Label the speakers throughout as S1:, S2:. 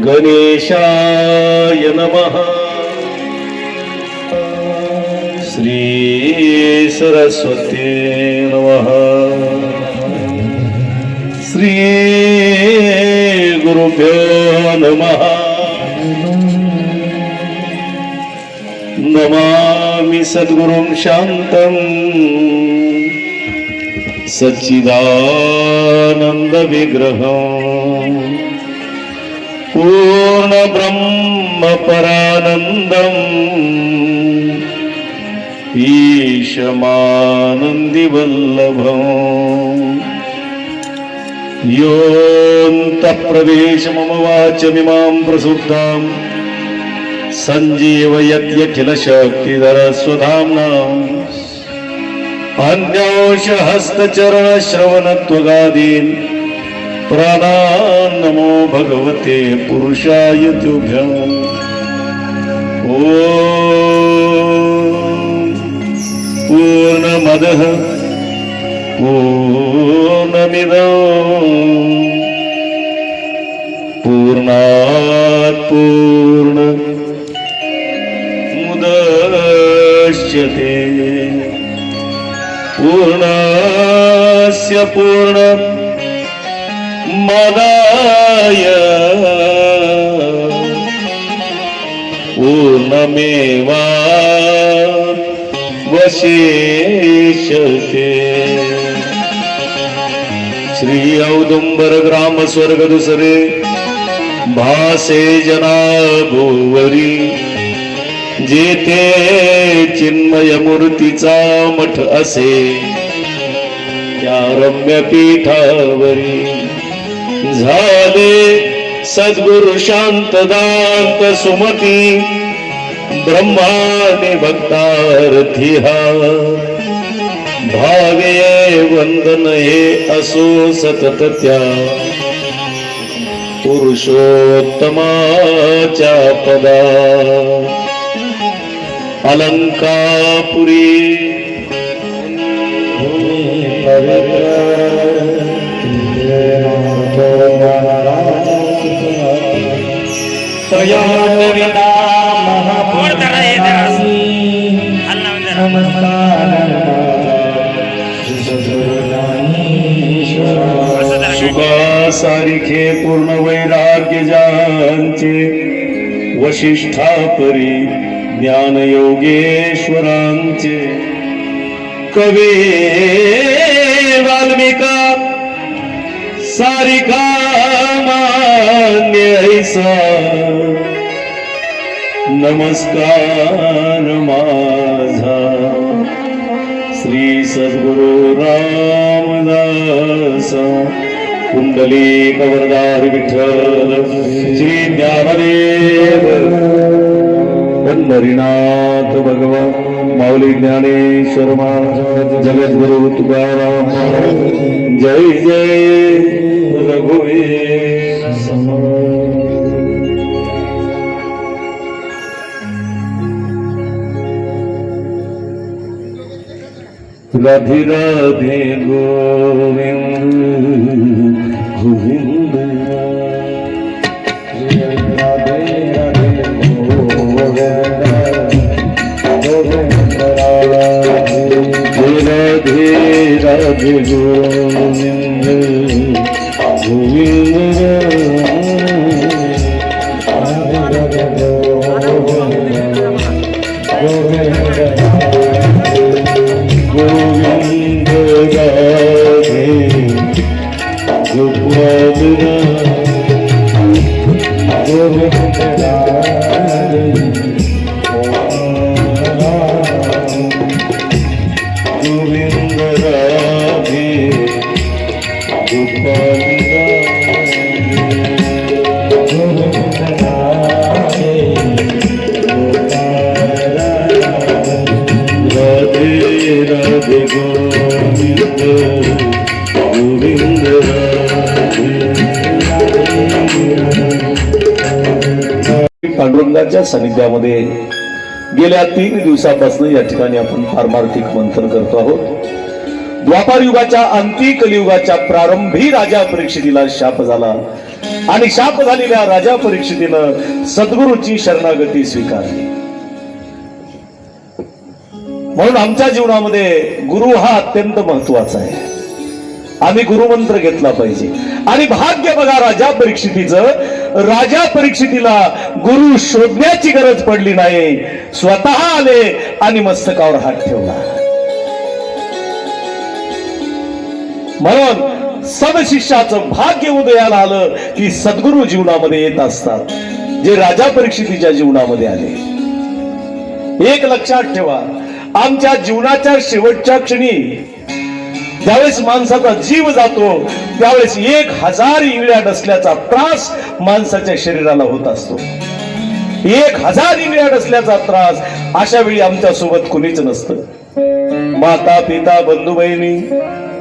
S1: गणेशाय नमः। श्री सरस्वती नमः। श्री गुरुभ्यो नमः। नमामि सद्गुरुं शान्तं सच्चिदानंद विग्रहं पूर्ण ब्रह्म परानंदं ईशमानंदी वल्लभं योऽन्तः प्रवेश मम वाचमिमां प्रसुप्तां संजीवयत्यखिल शक्तिधर स्वधाम्ना अन्यांशहस्तचरण श्रवणत्वगादीन् प्राणान् नमो भगवते पुरुषाय तुभ्यम्। ॐ पूर्णमदः पूर्णमिदं पूर्णात् पूर्णमुदच्यते पूर्णस्य पूर्णमादाय पूर्णमेवावशिष्यते। श्री औदुंबर ग्राम स्वर्ग दुसरे भासे जना भुवरी जेथे चिन्मय मूर्तीचा मठ असे त्या रम्य पीठावरी झाले सद्गुरु शांतदांत सुमती ब्रह्माने भक्तार्थी हा भावे वंदन हे असो सतत त्या पुरुषोत्तमाच्या पदा अलंकापुरी सारिखे पूर्ण वैराग्य ज्यांचे वशिष्ठापरी ज्ञान योगेश्वरांचे कवी वाल्मिका सारिका मान्य ऐसा नमस्कार माझा श्री सद्गुरु रामदास कुंडलिक वरदार विठ्ठल श्री ज्ञानदेव पंढरीनाथ भगवान माऊली ज्ञानेश्वर महाराज जगद्गुरु तुकाराम जय जय रघुवीर राधे राधे गोविंद गोविंद राधे राधे गोविंद गोविंद राधे राधे गोविंद गोविंद गोविंद राधे गोपाल गोविंद राधे गोविंद राधे गोपाल पांडुरंगाच्या सानिध्यामध्ये गेल्या 3 दिवसापासून या ठिकाणी आपण पारमार्थिक मंथन करतो आहोत। द्वापार युगाच्या अंती कलियुगाच्या प्रारंभी राजा परीक्षितीला शाप झाला आणि शाप झालेल्या राजा परीक्षितीनं सद्गुरूची शरणागती स्वीकारली. म्हणून आमच्या जीवनामध्ये गुरु हा अत्यंत महत्वाचा आहे. आम्ही गुरुमंत्र घेतला पाहिजे. आणि भाग्य बघा राजा परीक्षितीचं, राजा परीक्षितीला गुरु शोधण्याची गरज पडली नाही, स्वतः आले आणि मस्तकावर हात ठेवला. म्हणून सदशिष्याचं भाग्य उदयाला आलं की सद्गुरु जीवनामध्ये येत असतात, जे राजा परीक्षितीच्या जीवनामध्ये आले. एक लक्षात ठेवा, आमच्या जीवनाच्या शेवटच्या क्षणी ज्यावेळेस माणसाचा जीव जातो त्यावेळेस 1000 इंगळ्या डसल्याचा त्रास माणसाच्या शरीराला होत असतो. 1000 इंगळ्या डसल्याचा त्रास. अशा वेळी आमच्या सोबत कुणीच नसतं. माता पिता बंधू बहिणी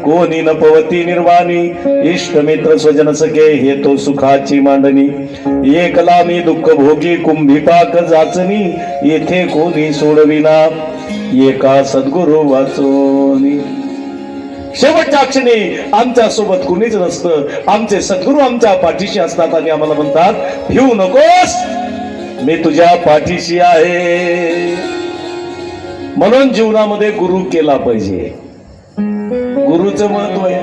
S1: कोणी न पवती निर्वाणी, इष्ट मित्र स्वजन सखे हे तो सुखाची मांडणी. एकला मी दुःख भोगी कुंभिपाक जाचनी, येथे कोणी सोडविना एका सद्गुरु वाचोनी. शेवटच्या क्षणी आमच्या सोबत कुणीच नसतं. आमचे सद्गुरू आमच्या पाठीशी असतात आणि आम्हाला म्हणतात, भिऊ नकोस, मी तुझ्या पाठीशी आहे. म्हणून जीवनामध्ये गुरु केला पाहिजे. गुरुचं महत्व आहे.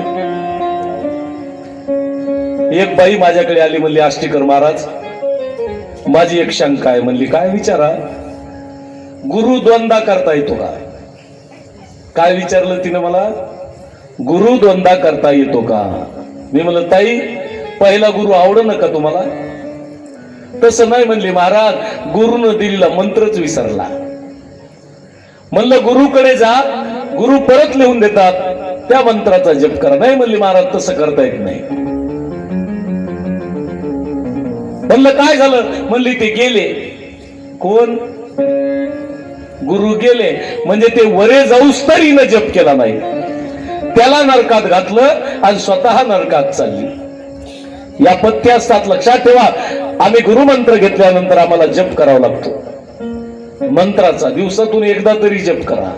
S1: एक बाई माझ्याकडे आली, म्हणली, आष्टीकर महाराज, माझी एक शंका आहे. म्हणली, काय? विचारा. गुरु द्वंदा करता येतो का? काय विचारलं तिनं मला? गुरु द्वंदा करता येतो का? मी म्हणलं, ताई, पहिला गुरु आवडलं का तुम्हाला? तसं नाही म्हणली महाराज, गुरुनं दिलेला मंत्रच विसरला. म्हणलं, गुरुकडे जा, गुरु परत लिहून देतात, त्या मंत्राचा जप करा. नाही म्हणली महाराज, तसं करता येत नाही. म्हणलं, काय झालं? म्हणली, ते गेले. कोण? गुरु गेले. म्हणजे ते वरे जाऊस तरी न जप केला नाही, त्याला नरकात घातलं आणि स्वतः नरकात चालली. या पथ्य असतात, लक्षात ठेवा. आम्ही गुरुमंत्र घेतल्यानंतर आम्हाला जप करावा लागतो मंत्राचा. दिवसातून एकदा तरी जप करा.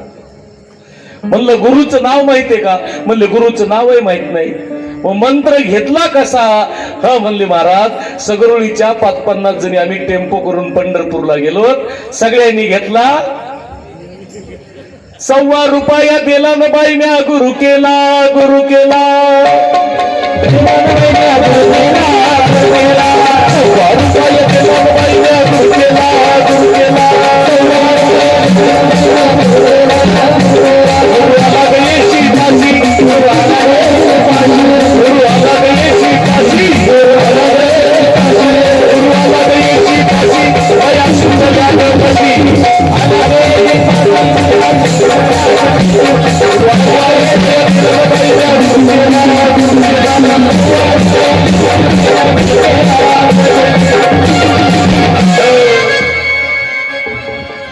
S1: म्हणलं, गुरुचं नाव माहितीये का? म्हणले, गुरुचं नावही माहित नाही. मग मंत्र घेतला कसा? हा म्हणले महाराज, सगरोळीच्या 50 जणी आम्ही टेम्पो करून पंढरपूरला गेलो. सगळ्यांनी घेतला. ₹1.25 दिला न बाई, म्या गुरु केला, गुरु केला.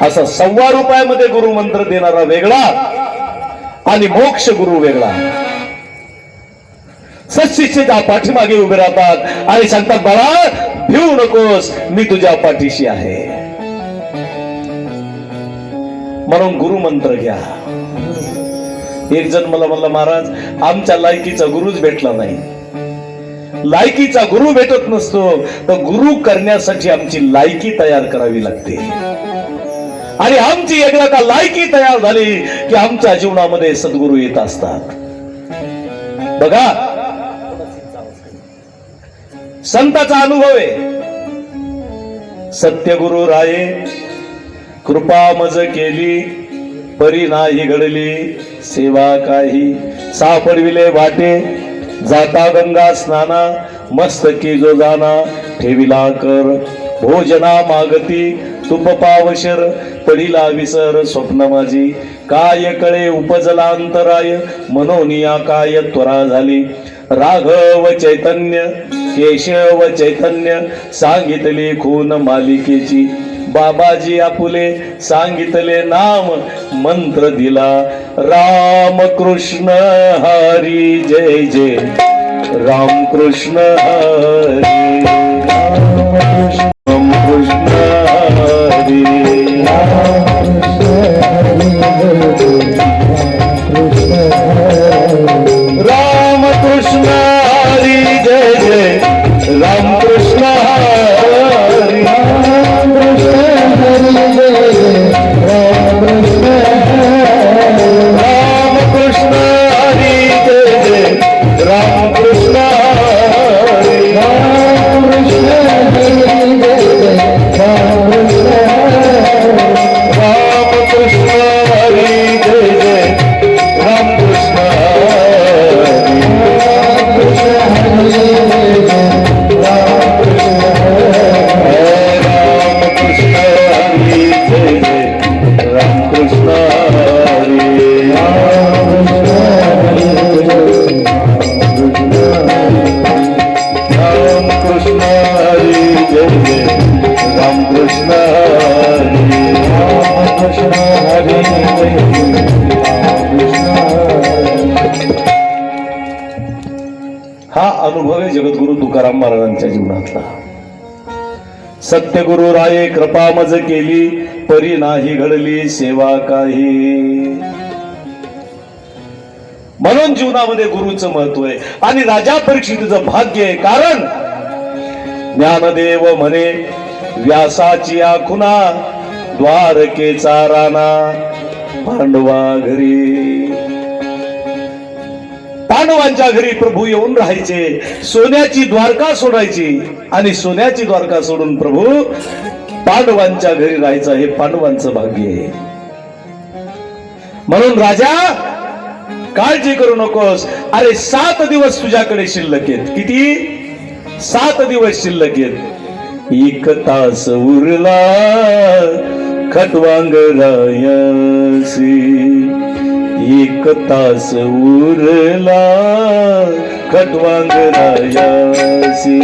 S1: असा ₹1.25 गुरुमंत्र देणारा वेगळा आणि मोक्ष गुरु वेगळा. सत्शिष्याच्या पाठीमागे उभे राहतात आणि सांगतात, बाळा, भिवू नकोस, मी तुझ्या पाठीशी आहे. म्हणून गुरुमंत्र घ्या. एक जण मला म्हणला, महाराज, आमच्या लायकीचा गुरुच भेटला नाही. लायकीचा गुरु भेटत नसतो, तर गुरु करण्यासाठी आमची लायकी तयार करावी लागते. आणि आमची एकदा का लायकी तयार झाली की आमच्या जीवनामध्ये सद्गुरू येत असतात. बघा, संताचा अनुभव आहे. सत्यगुरु राये कृपा मज केली, परी नाही घडली सेवा काही. सापडविले वाटे जाता गंगा स्नाना, मस्तकी जो जाना ठेविला कर. भोजना मागती तुप पावशर, पडिला विसर स्वप्न माझी. काय कळे उपजला अंतराय, मनोनिया काय त्वरा झाली. राघव चैतन्य केशव चैतन्य, सांगितली खून मालिकेची. बाबाजी आपुले सांगितले नाम, मंत्र दिला राम कृष्ण हरी जय जय. राम कृष्ण हरी, राम कृष्ण हरी, राम कृष्ण हरी जय जय. राम महाराजांच्या जीवनातला. सत्यगुरु राये कृपा मज केली, परी नाही घडली सेवा काही. म्हणून जीवनामध्ये गुरुचं महत्व आहे. आणि राजा परीक्षितीचं भाग्य आहे. कारण ज्ञानदेव म्हणे व्यासाची आखुना, द्वारकेचा राणा पांडवा घरी. पांडवांच्या घरी प्रभू येऊन राहायचे. सोन्याची द्वारका सोडायची आणि सोन्याची द्वारका सोडून प्रभू पांडवांच्या घरी राहायचं, हे पांडवांचं भाग्य आहे. म्हणून राजा काळजी करू नकोस. अरे 7 दिवस तुझ्याकडे शिल्लक आहेत. किती? 7 दिवस शिल्लक आहेत. 1 तास उरला खटवांग रायासी, 1 तास उरला खटवांग रायासी.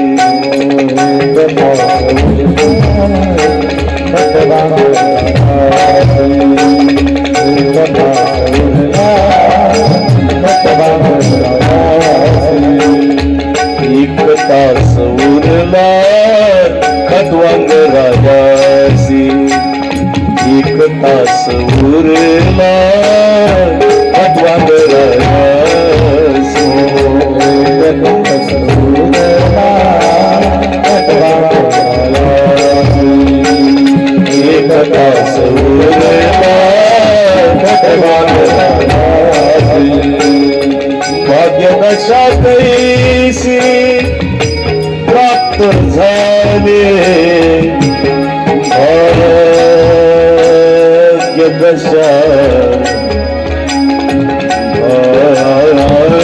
S1: एक तास उरला खटवांग रायासी, 1 तास उरला खटवांग रायासी. 1 तास उरला खटवांग रायासी. भाग्यदशा कैसी प्राप्त झाले, भाग्यदशा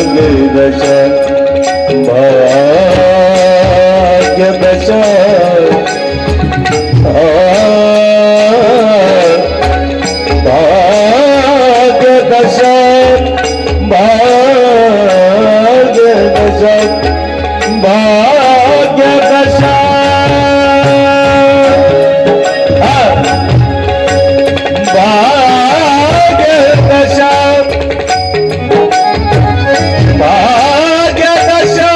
S1: भाग्यदशा भाग्यदशा भाग्यदशा भाग्यदशा भाग्यदशा भाग्यदशा भाग्यदशा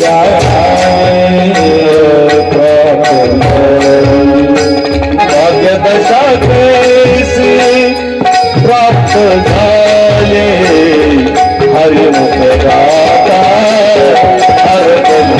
S2: Jai
S1: कैसे प्राप्त झाले हरिमुख गाता हरदम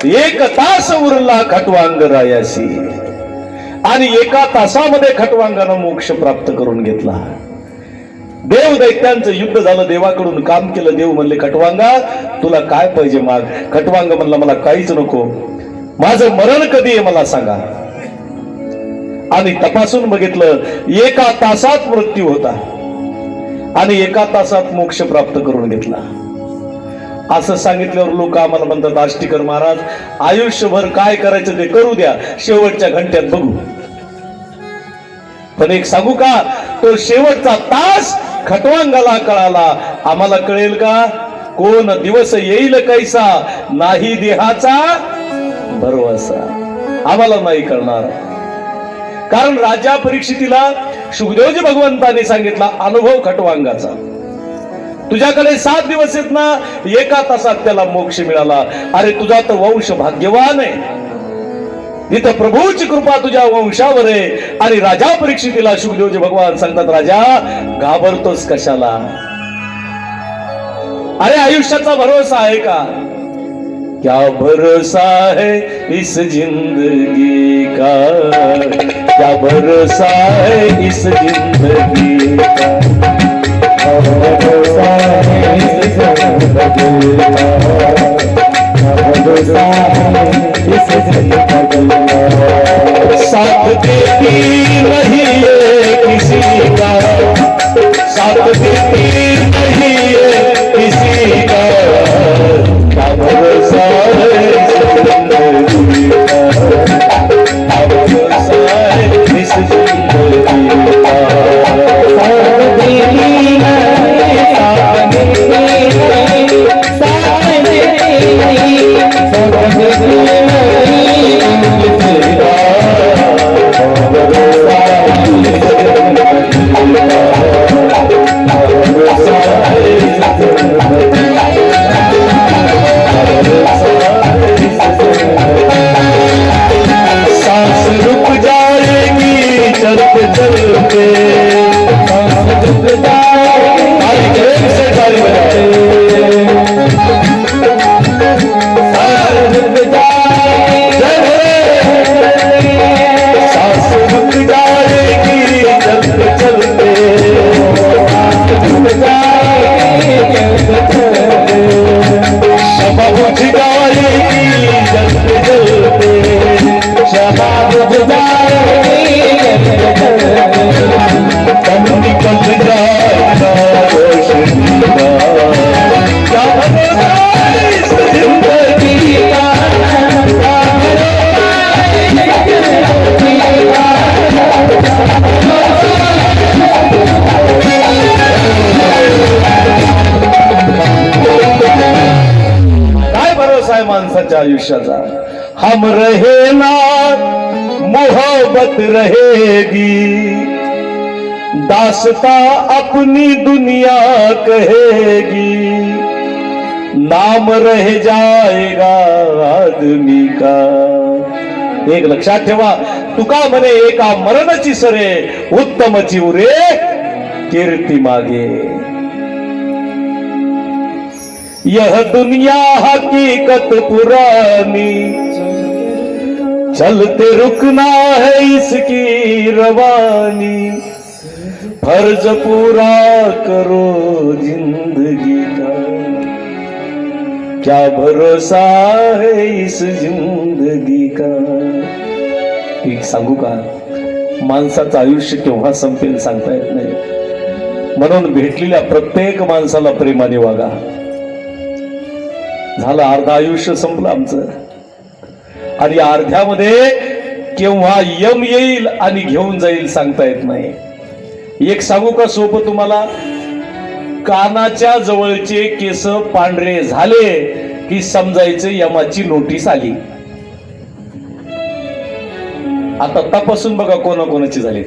S1: एक तास उरला खटवांगरायासी आणि एका तासामध्ये खटवांगानं मोक्ष प्राप्त करून घेतला. देव दैत्यांचं युद्ध झालं, देवाकडून काम केलं. देव म्हणले खटवांगा तुला काय पाहिजे माग. खटवांग म्हणला मला काहीच नको, माझं मरण कधी आहे मला सांगा. आणि तपासून बघितलं एका तासात मृत्यू होता आणि एका तासात मोक्ष प्राप्त करून घेतला. असं सांगितल्यावर लोक आम्हाला म्हणतात आष्टीकर महाराज आयुष्यभर काय करायचं ते करू द्या, शेवटच्या घंट्यात बघू. पण एक सांगू का, तो शेवटचा तास खटवांगाला कळाला. आम्हाला कळेल का? कोण दिवस येईल कैसा, नाही देहाचा भरवसा. आम्हाला नाही कळणार. कारण राजा परीक्षितीला शुकदेवजी भगवंतांनी सांगितला अनुभव खटवांगाचा. तुझ्याकडे 7 दिवस आहेत ना, एका तासात त्याला मोक्ष मिळाला. अरे तुझा तर वंश भाग्यवान आहे, इथं प्रभूची कृपा तुझ्या वंशावर आहे. आणि राजा परीक्षितीला शुकदेवजी भगवान सांगतात राजा घाबरतोस कशाला? अरे आयुष्याचा भरोसा आहे का? क्या भरोसा है इस जिंदगी का, क्या भरोसा है इस जिंदगी का, भरोसा है इस जिंदगी का, भरोसा है इस जिंदगी का. साथ देती नहीं है किसी का, साथ देती नहीं है किसी का, क्या भरोसा है इस जिंदगी का, क्या भरोसा है इस जिंदगी का. सांस रुक जाएगी चलते चलते, सांस रुक जाएगी से ताली बजाए, सांस रुक जाएगी, सांस रुक जाएगी चलते चलते, सांस रुक जाएगी चलते चलते, शमा बुझ जाएगी जलते जलते, शमा बुझ जाएगी जलते जलते, दम निकल जाएगा रोशनी का, क्या भरोसा है इस जिंदगी का, क्या भरोसा है इस जिंदगी का. काय भरोसा आहे माणसाच्या आयुष्याचा? हम रहे ना मोहब्बत रहेगी, दास्ता अपनी दुनिया कहेगी, नाम रह जाएगा आदमी का. एक लक्षात ठेवा, तुका म्हणे एका मरणाची सरे उत्तमची उरे कीर्ती मागे. यह दुनिया हकीकत पुरानी, चलते रुकना है इसकी रवानी, फर्ज पूरा करो जिंदगी का, क्या भरोसा है इस जिंदगी का. एक सांगू का, माणसाचं आयुष्य केव्हा संपेल सांगता येत नाही. म्हणून भेटलेल्या प्रत्येक माणसाला प्रेमाने वागा. झालं अर्ध आयुष्य संपलं आमचं, आणि अर्ध्यामध्ये केव्हा यम येईल आणि घेऊन जाईल सांगता येत नाही. एक सांगू का सोपं तुम्हाला, कानाच्या जवळचे केस पांढरे झाले की समजायचं यमाची नोटीस आली. आता तपासून बघा कोणाकोणाची झाली.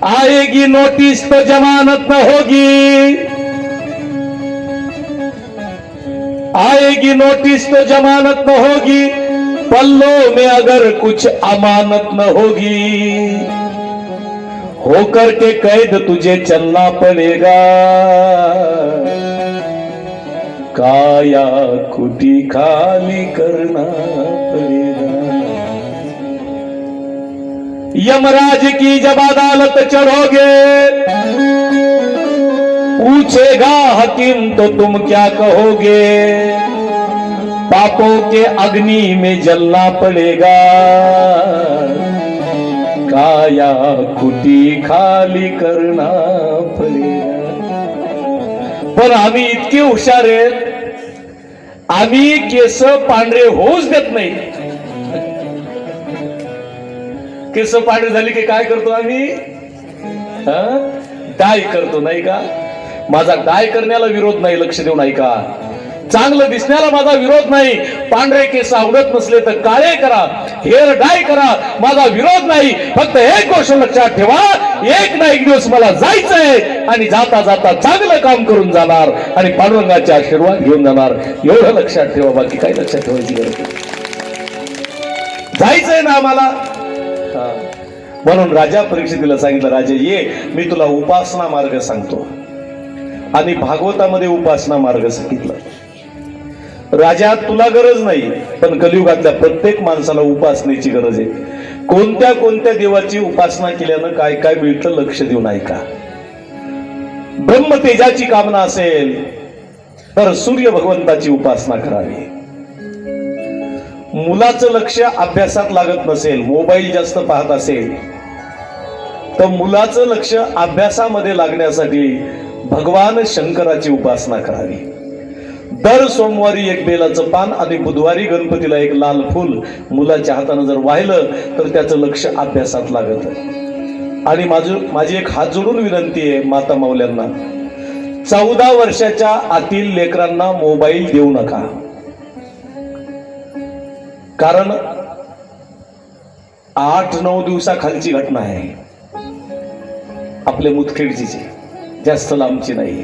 S1: आएगी नोटिस तो जमानत न होगी, आएगी नोटिस तो जमानत न होगी, पल्लों में अगर कुछ अमानत न होगी, होकर के कैद तुझे चलना पड़ेगा, काया कुटी खाली करना पड़ेगा. यमराज की जब अदालत चढ़ोगे, पूछेगा हकीम तो तुम क्या कहोगे, पापों के अग्नि में जलना पड़ेगा, काया कुटी खाली करना पड़ेगा. पण आम्ही इतके हुशार आहेत, आम्ही केस पांढरे होऊच देत नाही. केस पांढरे झाली की काय करतो आम्ही? डाय करतो, नाही का? माझा डाय करण्याला विरोध नाही, लक्ष देऊन ऐका. चांगलं दिसण्याला माझा विरोध नाही. पांढरे केस आवडत नसले तर काळे करा, हेअर डाय करा, माझा विरोध नाही. फक्त एक गोष्ट लक्षात ठेवा, एक ना एक दिवस मला जायचंय आणि जाता जाता चांगलं काम करून जाणार आणि पांडुरंगाचे आशीर्वाद घेऊन जाणार. एवढं लक्षात ठेवा, बाकी काय लक्षात ठेवायची गरज नाही. जायचंय ना आम्हाला. म्हणून राजा परीक्षितीला सांगितलं, राजा ये, मी तुला उपासना मार्ग सांगतो. आणि भागवतामध्ये उपासना मार्ग सांगितलं. राजा तुला गरज नाही, पण कलियुगातल्या प्रत्येक माणसाला उपासनेची गरज आहे. कोणत्या कोणत्या देवाची उपासना केल्यानं काय काय मिळतं लक्ष देऊन ऐका. ब्रह्मतेजाची कामना असेल तर सूर्य भगवंताची उपासना करावी. मुलाचं लक्ष अभ्यासात लागत नसेल, मोबाईल जास्त पाहत असेल तर मुलाचं लक्ष अभ्यासामध्ये लागण्यासाठी भगवान शंकराची उपासना करावी. दर सोमवारी एक बेलाचं पान आणि बुधवारी गणपतीला एक लाल फूल मुलाच्या हाताने जर वाहिलं तर त्याचं लक्ष अभ्यासात लागत. आणि माझी एक हात जोडून विनंती आहे माता माऊल्यांना, 14 वर्षाच्या आतील लेकरांना मोबाईल देऊ नका. कारण 8-9 दिवसाखालची घटना आहे आपल्या मुदखेडची, जास्त लांबची नाही.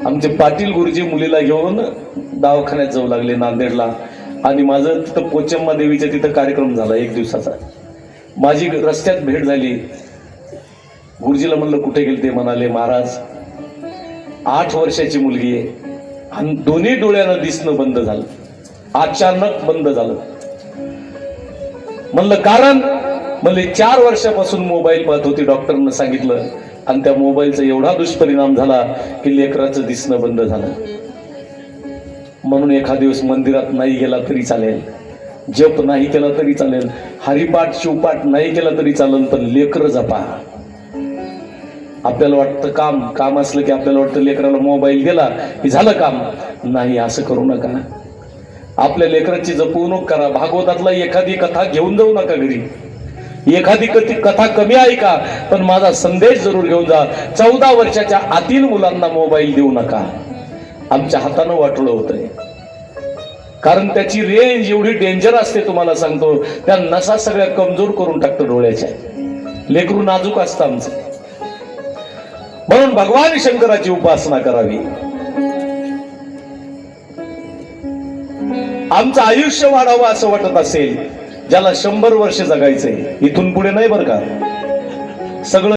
S1: आमचे पाटील गुरुजी मुलीला घेऊन दवाखान्यात जाऊ लागले नांदेडला. आणि माझं तिथं पोचम्मा देवीच्या तिथं कार्यक्रम झाला 1 दिवसाचा. माझी रस्त्यात भेट झाली. गुरुजीला म्हणलं कुठे गेले? ते म्हणाले, महाराज 8 वर्षाची मुलगी आहे आणि दोन्ही डोळ्यानं दिसणं बंद झालं, अचानक बंद झालं. म्हणलं कारण? म्हणले 4 वर्षापासून मोबाईल पाहत होती, डॉक्टरनं सांगितलं, आणि त्या मोबाईलचा एवढा दुष्परिणाम झाला की लेकराचं दिसणं बंद झालं. म्हणून एखाद दिवस मंदिरात नाही गेला तरी चालेल, जप नाही केला तरी चालेल, हरिपाठ शिवपाठ नाही केला तरी चालेल, पण लेकर जपा. आपल्याला वाटतं काम असलं की आपल्याला वाटतं लेकराला मोबाईल दिला की झालं काम. नाही, असं करू नका. आपल्या लेकराची जपवणूक करा. भागवतातला एखादी कथा घेऊन जाऊ नका घरी, एखादी कथा कमी ऐका, पण माझा संदेश जरूर घेऊन जा. 14 वर्षाच्या आतील मुलांना मोबाईल देऊ नका. आमच्या हातानं वाटोळं होतंय, कारण त्याची रेंज एवढी डेंजर असते, तुम्हाला सांगतो. त्या नसा सगळ्या कमजोर करून टाकतं डोळ्याच्या. लेकरू नाजूक असतं आमचं. म्हणून भगवान शंकराची उपासना करावी. आमचं आयुष्य वाढावं असं वाटत असेल, ज्याला 100 वर्ष जगायचंय, इथून पुढे नाही बरं का, सगळं